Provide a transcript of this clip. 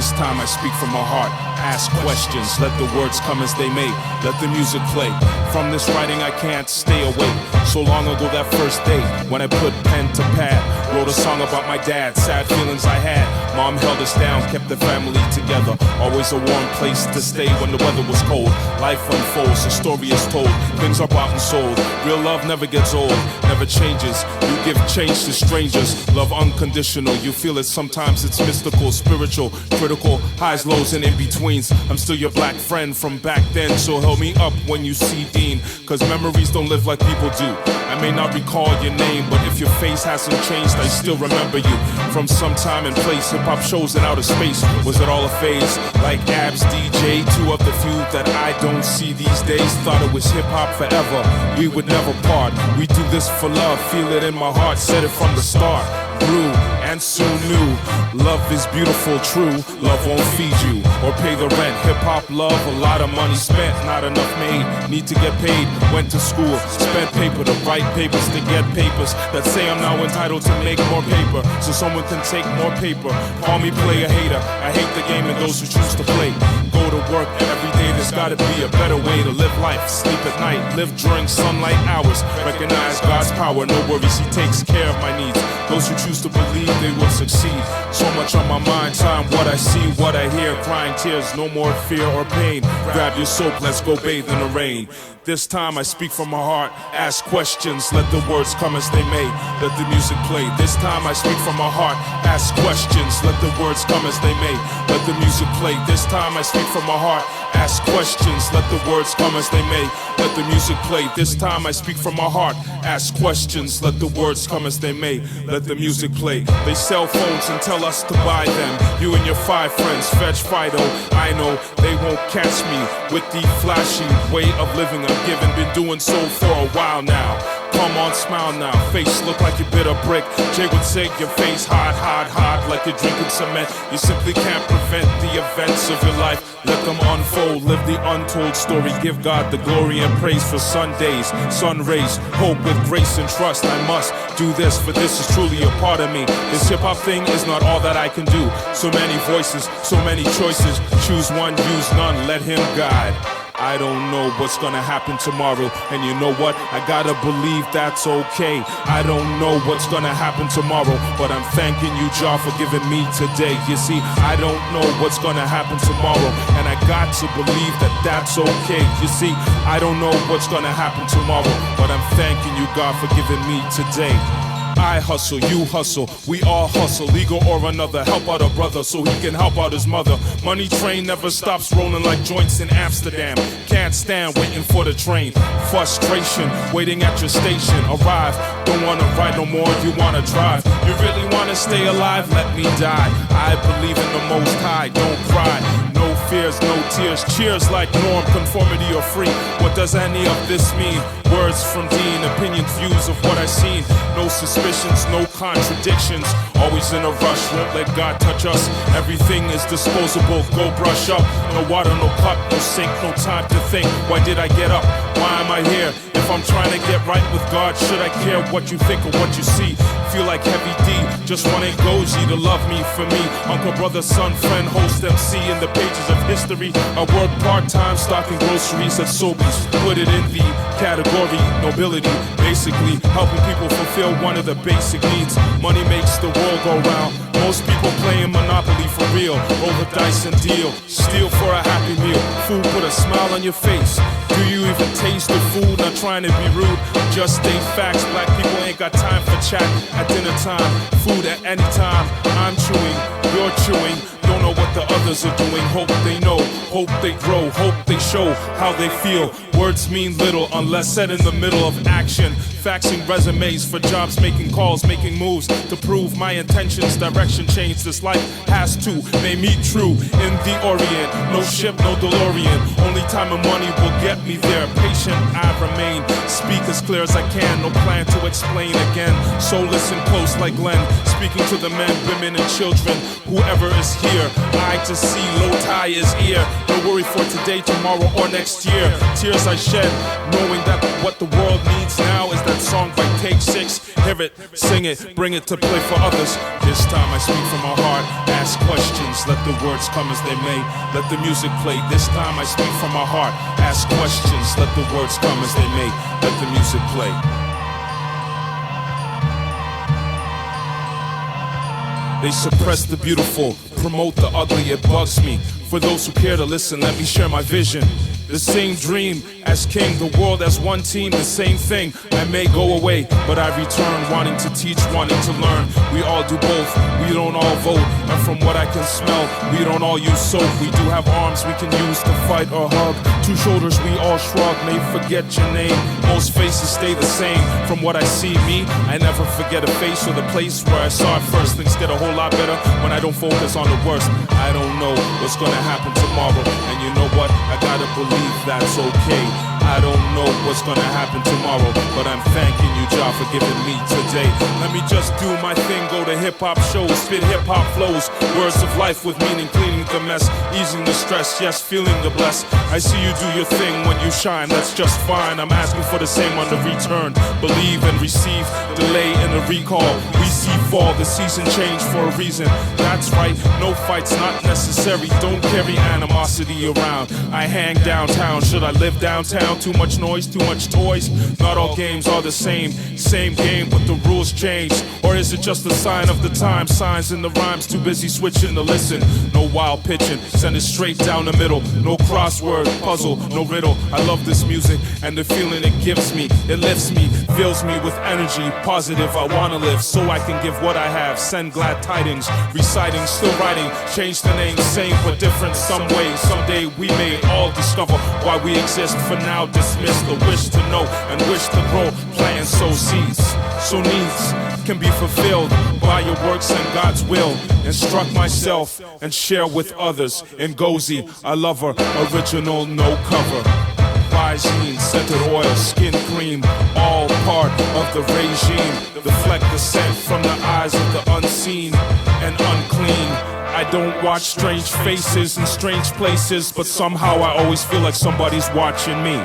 This time I speak from my heart. Ask questions, let the words come as they may. Let the music play. From this writing I can't stay away. So long ago that first day, when I put pen to pad, wrote a song about my dad, sad feelings I had. Mom held us down, kept the family together. Always a warm place to stay when the weather was cold. Life unfolds, the story is told. Things are bought and sold. Real love never gets old, never changes. You give change to strangers. Love unconditional, you feel it sometimes. It's mystical, spiritual, critical, highs, lows, and in-betweens. I'm still your black friend from back then, so help me up when you see Dean. Cause memories don't live like people do. I may not recall your name, but if your face hasn't changed, I still remember you. From some time and place, hip-hop shows in outer space. Was it all a phase? Like Abs DJ, two of the few that I don't see these days. Thought it was hip-hop forever, we would never part. We do this for love, feel it in my heart, said it from the start. Grew and soon knew love is beautiful, true. Love won't feed you or pay the rent. Hip-hop love, a lot of money spent, not enough made. Need to get paid, went to school, spent paper to write papers to get papers that say I'm now entitled to make more paper, so someone can take more paper. Call me player hater, I hate the game and those who choose to play. Go to work every day, there's gotta be a better way to live life. Sleep at night, live during sunlight hours. Recognize God's power, no worries, He takes care of my needs. Those who choose to believe they will succeed. So much on my mind, time, what I see, what I hear. Crying tears, no more fear or pain. Grab your soap, let's go bathe in the rain. This time I speak from my heart. Ask questions, let the words come as they may. Let the music play. This time I speak from my heart. Ask questions, let the words come as they may. Let the music play. This time I speak from my heart. Ask questions, let the words come as they may. Let the music play. This time I speak from my heart. Ask questions, let the words come as they may. Let the music play. They sell phones and tell us to buy them. You and your 5 friends fetch Fido. I know they won't catch me with the flashy way of living I'm giving. Been doing so for a while now. Come on, smile now. Face look like you bit a brick. Jay would say your face hot, hot, hot, like you're drinking cement. You simply can't prevent the events of your life. Let them unfold, live the untold story. Give God the glory and praise for Sundays, sun rays, hope with grace and trust. I must do this, for this is truly a part of me. This hip-hop thing is not all that I can do. So many voices, so many choices. Choose one, use none, let Him guide. I don't know what's gonna happen tomorrow, and you know what? I gotta believe that's okay. I don't know what's gonna happen tomorrow, but I'm thanking you, Jah, for giving me today. You see, I don't know what's gonna happen tomorrow, and I got to believe that that's okay. You see, I don't know what's gonna happen tomorrow, but I'm thanking you, God, for giving me today. I hustle, you hustle, we all hustle, legal or another. Help out a brother so he can help out his mother. Money train never stops rolling like joints in Amsterdam. Can't stand waiting for the train. Frustration, waiting at your station. Arrive, don't wanna ride no more, you wanna drive. You really wanna stay alive? Let me die. I believe in the Most High, don't cry. No fears, no tears, cheers like norm, conformity or free. What does any of this mean? Words from Dean, opinions, views of what I've seen. No suspicions, no contradictions. Always in a rush, won't let God touch us. Everything is disposable, go brush up. No water, no cup, no sink, no time to think. Why did I get up? Why am I here? If I'm trying to get right with God, should I care what you think or what you see? Feel like Heavy D, just want Ngozi to love me for me. Uncle, brother, son, friend, host, MC in the pages of history. I work part-time stocking groceries at Sobeys. Put it in the category nobility. Basically, helping people fulfill one of the basic needs. Money makes the world go round. Most people playing Monopoly for real. Roll the dice and deal. Steal for a happy meal. Food put a smile on your face. Do you even taste the food? Not trying to be rude, just state facts. Black people ain't got time for chat at dinner time. Food at any time. I'm chewing, you're chewing. Don't know what the others are doing. Hope they know, hope they grow, hope they show how they feel. Words mean little unless said in the middle of action. Faxing resumes for jobs, making calls, making moves to prove my intentions. Direction change, this life has to make me true in the Orient. No ship, no DeLorean. Only time and money will get me there. Patience patient I remain. Speak as clear as I can, no plan to explain again. So listen close like Glenn, speaking to the men, women, and children. Whoever is here, eye to see, low tie is ear. No worry for today, tomorrow, or next year. Tears I shed, knowing that what the world needs now is that song by Take 6. Hear it, sing it, bring it to play for others. This time I speak from my heart, ask questions, let the words come as they may. Let the music play. This time I speak from my heart, ask questions, let the words come as they may. Let the music play. They suppress the beautiful, promote the ugly, it bugs me. For those who care to listen, let me share my vision. The same dream as king, the world as one team, the same thing. I may go away, but I return, wanting to teach, wanting to learn. We all do both, we don't all vote. And from what I can smell, we don't all use soap. We do have arms we can use to fight or hug. Two shoulders we all shrug, may forget your name. Most faces stay the same. From what I see, me, I never forget a face or the place where I saw it first. Things get a whole lot better when I don't focus on the worst. I don't know what's gonna happen tomorrow, and you know what? I gotta believe that's okay. I don't know what's gonna happen tomorrow, but I'm thanking you, Jah, for giving me today. Let me just do my thing, go to hip-hop shows, spit hip-hop flows, words of life with meaning, cleaning the mess, easing the stress, yes, feeling the bless. I see you do your thing when you shine, that's just fine. I'm asking for the same on the return. Believe and receive, delay in the recall. We see fall, the season change for a reason. That's right, no fights not necessary. Don't carry animosity around. I hang downtown, should I live downtown? Too much noise, too much toys. Not all games are the same. Same game, but the rules change. Or is it just a sign of the time? Signs in the rhymes, too busy switching to listen. No wild pitching, send it straight down the middle. No crossword, puzzle, no riddle. I love this music and the feeling it gives me. It lifts me, fills me with energy. Positive, I wanna live so I can give what I have. Send glad tidings, reciting, still writing. Change the name, same but different some way. Someday we may all discover why we exist. For now, dismiss the wish to know and wish to grow. Plant and sow seeds, so needs can be fulfilled by your works and God's will. Instruct myself and share with others. Ngozi, I love her, original, no cover. Visine, scented oil, skin cream, all part of the regime. Deflect the scent from the eyes of the unseen and unclean. I don't watch strange faces in strange places, but somehow I always feel like somebody's watching me.